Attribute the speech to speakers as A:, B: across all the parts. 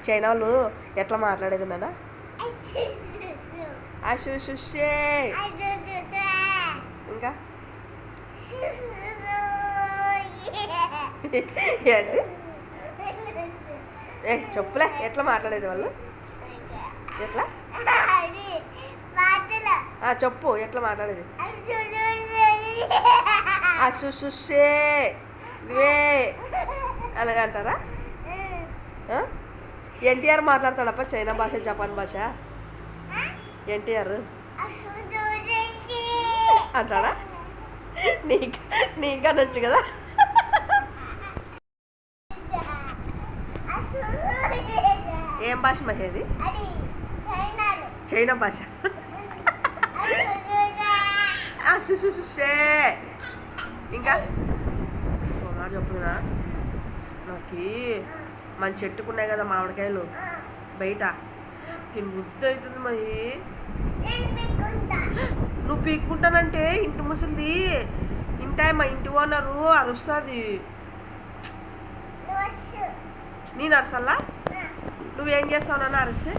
A: China వాళ్ళు ఎట్లా మాట్లాడేది నాన్న? అషుషుషే. ఇంకా ఏంటి? చెప్పులే ఎట్లా మాట్లాడేది వాళ్ళు? ఎట్లా చెప్పు ఎట్లా మాట్లాడేది? అషుషుషే ఇవే అలాగంటారా? ఎన్టీఆర్ మాట్లాడతాడప్ప చైనా భాష, జపాన్ భాష. ఎన్టీఆర్ అంటాడా? నీకా నచ్చు కదా. ఏం భాష మహేది? చైనా భాష. ఇంకా మాట చెప్పుదా నాకు. మన చెట్టుకున్నాయి కదా మామిడికాయలు బయట, తిని బుద్ధి అవుతుంది మహి. నువ్వు పీక్కుంటానంటే ఇంటి ముసింది ఇంటాయి, మా ఇంటి ఓనరు అరుస్తుంది. నేను అరసల్లా? నువ్వేం చేస్తావు నన్ను అరిస్తే?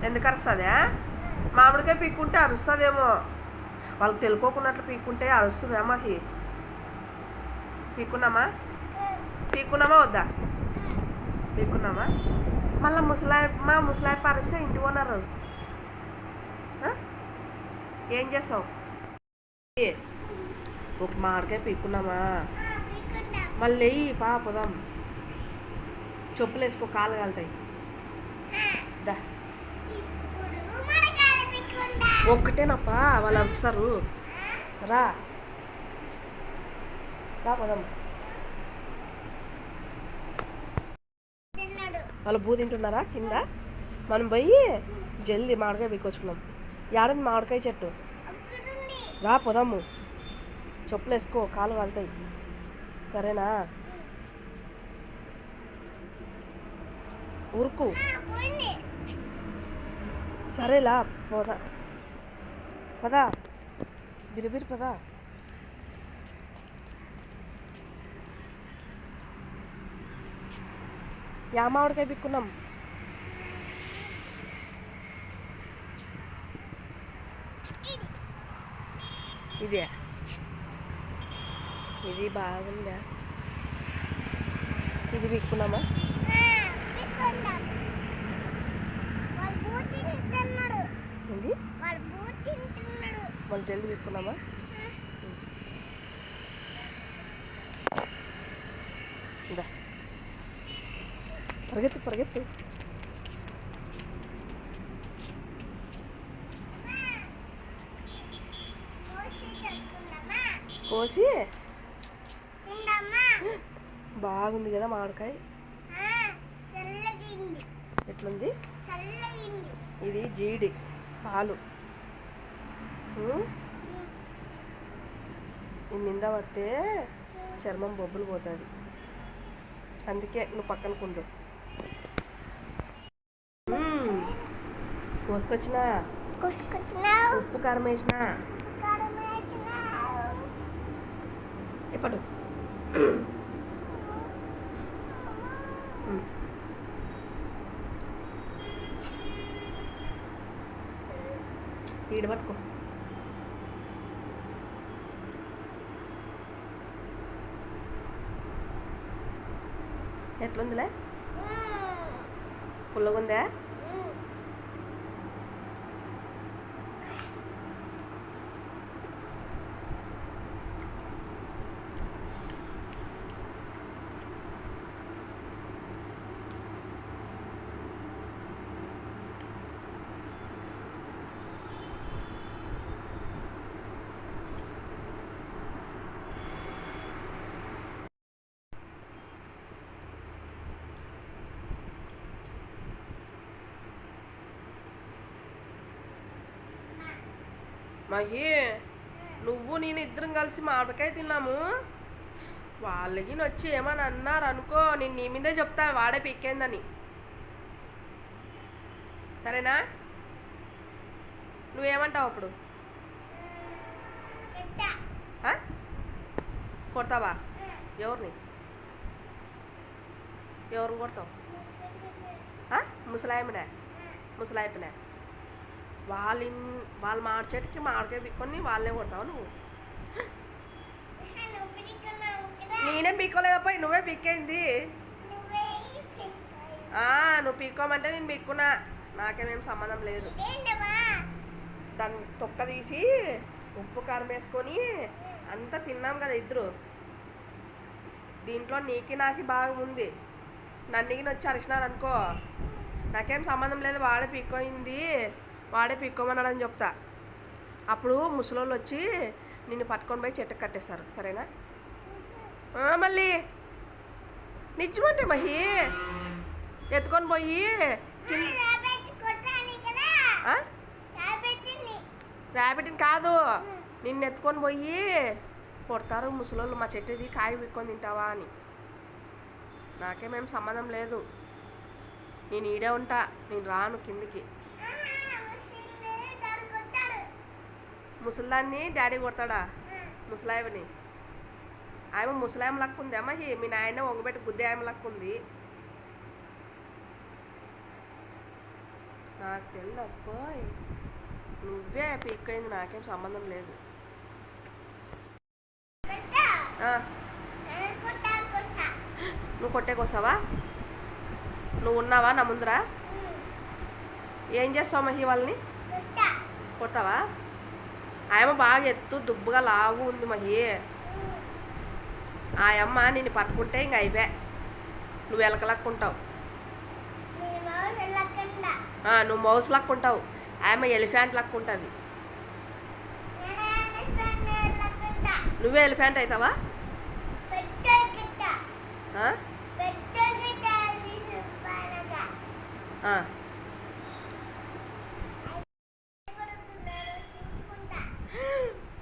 A: ఎందుకు అరుస్తుందా? మామిడికాయ పీక్కుంటే అరుస్తుందేమో. వాళ్ళకి తెలుకోకున్నట్లు పీక్కుంటే అరుస్తుందా మహి? పీక్కున్నామా వద్దా? పీక్కున్నామా? మళ్ళీ ముసలాయి పరిస్తే ఇంటి ఓనరు ఏం చేస్తావు? ఒక మామిడికాయ పీక్కున్నామా? మళ్ళీ పోదాం. చెప్పులు వేసుకో, కాళ్ళు కాలుతాయి. దా ఒక్కటేనప్ప, వాళ్ళు అరుస్తారు. రా పోదాం. వాళ్ళు బూ తింటున్నారా కింద? మనం పోయి జల్దీ మామిడికాయ పీక్కొచ్చుకున్నాం. ఏడంది మామిడికాయ చెట్టు? రా పోదాము. చెప్పులు వేసుకో, కాలు కాలుతాయి. సరేనా? ఊరుకు. సరేలా పదా బిరిబిరి పదా. యా మామిడికాయ పిక్కున్నాం? ఇదే. ఇది బాగుందా? ఇది పిక్కున్నామా? ఏంది? వాళ్ళు జల్దీ పిక్కున్నామా? పరిగెత్తు. కోసి బాగుంది కదా మామిడికాయ. ఎట్లుంది? ఇది జీడి పాలు. ఈ నింద పడితే చర్మం బొబ్బులు పోతుంది. అందుకే నువ్వు పక్కనకుండు. కోసుకొచ్చినా, ఉప్పు కారం వేసినా. ఇప్పుడు ఈడ పట్టుకో. ఎట్లుందిలే? పుల్లగుందా? మహి, నువ్వు నేను ఇద్దరం కలిసి మామిడికాయ తిన్నాము. వాళ్ళకి వచ్చి ఏమని అన్నారు అనుకో, నేను నీ మీదే చెప్తా వాడే పిక్కేందని. సరేనా? నువ్వేమంటావు అప్పుడు? కొడతావా? ఎవరిని కొడతావు? ముసలాయమనే వాళ్ళు మామిడి చెట్టుకి మామిడికాయ పిక్కొని వాళ్ళే కొడతావు నువ్వు? నేనేం పిక్కోలేదప్ప, నువ్వే పిక్కేంది. నువ్వు పిక్కోమంటే నేను పిక్కున్నా, నాకేమేం సంబంధం లేదు. దాన్ని తొక్క తీసి ఉప్పు కారం వేసుకొని అంతా తిన్నాం కదా ఇద్దరు. దీంట్లో నీకి నాకి బాగా ఉంది. నన్నుకి వచ్చి అరిచినారనుకో నాకేం సంబంధం లేదు. వాడే పిక్కోయింది, వాడే పిక్కోమన్నాడని చెప్తా. అప్పుడు ముసలోళ్ళు వచ్చి నిన్ను పట్టుకొని పోయి చెట్టుకు కట్టేస్తారు. సరేనా? మళ్ళీ నిజమంటే మహి ఎత్తుకొని పోయి ర్యాబిట్ని కాదు, నిన్ను ఎత్తుకొని పోయి కొడతారు ముసలోళ్ళు. మా చెట్టుది కాయ పిక్కొని తింటావా అని. నాకేమేం సంబంధం లేదు. నేను ఈడే ఉంటా, నేను రాను కిందికి. ముసలిదాన్ని డాడీ కొడతాడా? ముసలాయమని ఆమె ముసలాయమ లక్కు ఉంది. అమ్మ మీ నాయన వంగబెట్టి బుద్ధి ఆమె లక్కు ఉంది. నాకు తెలియపోయి నువ్వే పీక్కైంది, నాకేం సంబంధం లేదు. నువ్వు కొట్టేకొస్తావా? నువ్వు ఉన్నావా నా ముందరా? ఏం చేస్తావు మహి? వాళ్ళని కొడతావా? ఆయమ్మ బాగా ఎత్తు దుబ్బుగా లావు ఉంది మహి. ఆయమ్మ నిన్ను పట్టుకుంటే ఇంక అయిపోయా, నువ్వు ఎలకలక్కుంటావు. నువ్వు మౌస్ లక్కుంటావు, ఆయమ్మ ఎలిఫెంట్ లక్కుంటుంది. నువ్వే ఎలిఫెంట్ అవుతావా?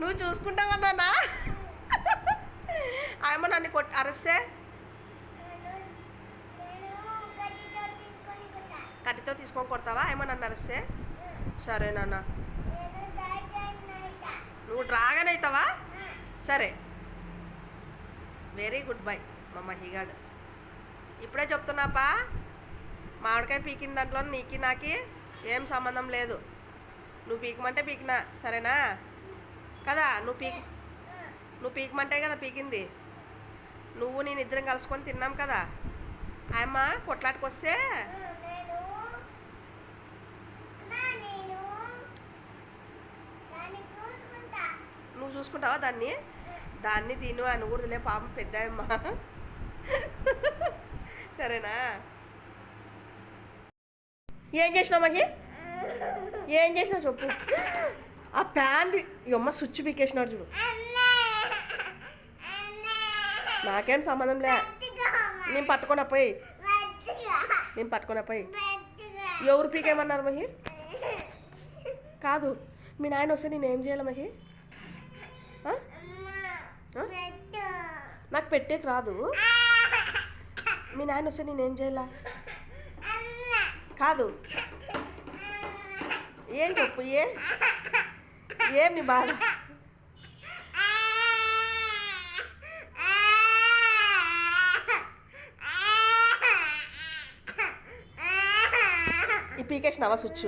A: నువ్వు చూసుకుంటావన్నా? ఆయమ్మ నన్ను అరెస్తే కత్తితో తీసుకొని కొడతావా? ఆయమ్మ నన్ను అరెస్తే? సరేనన్నా. నువ్వు డ్రాగన్ అవుతావా? సరే, వెరీ గుడ్ బై మా మహిగాడు. ఇప్పుడే చెప్తున్నాపా, మామిడికాయ పీకిన దాంట్లో నీకి నాకి ఏం సంబంధం లేదు. నువ్వు పీకమంటే పీకినా, సరేనా? కదా నువ్వు పీకమంటే కదా పీకింది. నువ్వు నేను ఇద్దరం కలుసుకొని తిన్నాం కదా. ఆయమ్మ కొట్లాటుకొస్తే నువ్వు చూసుకుంటావా దాన్ని తిను అనకూడదులే పాపం పెద్దాయమ్మ. సరేనా? ఏం చేసినావు మహి? ఏం చేసినావు చెప్పు. ఆ ప్యాన్ది అమ్మ స్విచ్ పీకేసినాడు చూడు. నాకేం సంబంధం లే, నేను పట్టుకున్నా పోయి. ఎవరు పీకేమన్నారు మహి? కాదు, మీ నాయన వస్తే నేనేం చేయాలి మహి? నాకు పెట్టేకి రాదు. మీ నాయన వస్తే నేనేం చేయాలా? కాదు, ఏం చెప్పు, ఏం నీ బాధ? ఈ పీకేసినావా స్విచ్?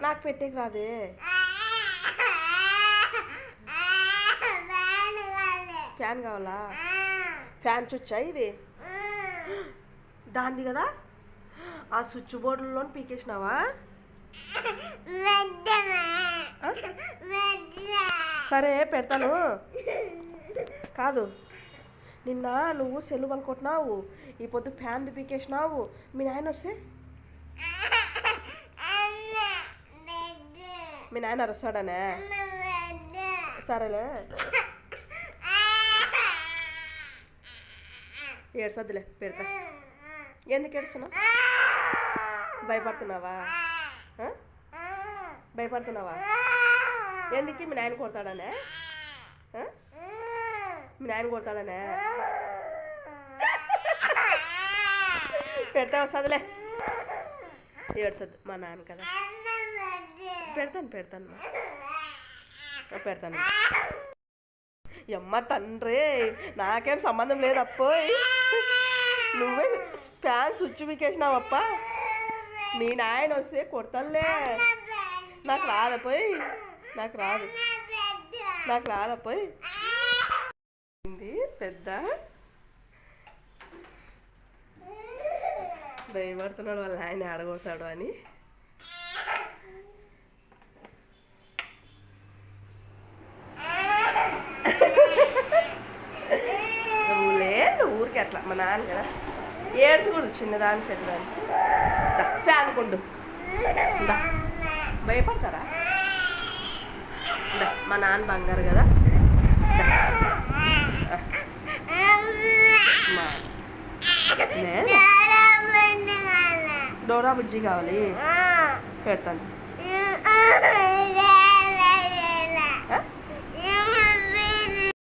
A: నాకు పెట్టేకి రాదే. ఫ్యాన్ కావాలా? ఫ్యాన్ స్విచ్చా ఇది? దాంది కదా, ఆ స్విచ్ బోర్డులో పీకేసినావా? సరే పెడతాను. కాదు, నిన్న నువ్వు సెల్లు పలుకొట్టినావు, ఈ పొద్దు ఫ్యాన్ది పీకేసినావు. మీ నాయన వస్తే మీ నాయన అరుస్తాడనే? సరేలే, ఏడ్సద్దులే, పెడతా. ఎందుకు ఏడుస్తున్నావు? భయపడుతున్నావా? ఎందుకు? మీ నాయన కొడతాడనే? మీ నాయన కొడతాడనే? పెడతా, వస్తుందిలే, ఏడ్సద్దు, మా నాన్న కదా. పెడతాను పెడతాను. అమ్మ తండ్రి, నాకేం సంబంధం లేదు అప్పోయ్. నువ్వే ఫ్యాన్ స్విచ్ వీకేసినావప్ప. మీ నాయన వస్తే కొడతలే. నాకు రాదపోయి, నాకు రాదపోయి. పెద్ద భయపడుతున్నాడు వాళ్ళ ఆయన ఆడగొడతాడు అని. ఊరికి అట్లా మా నాన్న కదా ఏడ్చకూడదు, చిన్నదాన్ని పెద్దదాన్ని. ఫ్యాన్ కొండు భయపడతారా? మా నాన్న బంగారు కదా. డోరా బుజ్జి కావాలి, పెడతాను.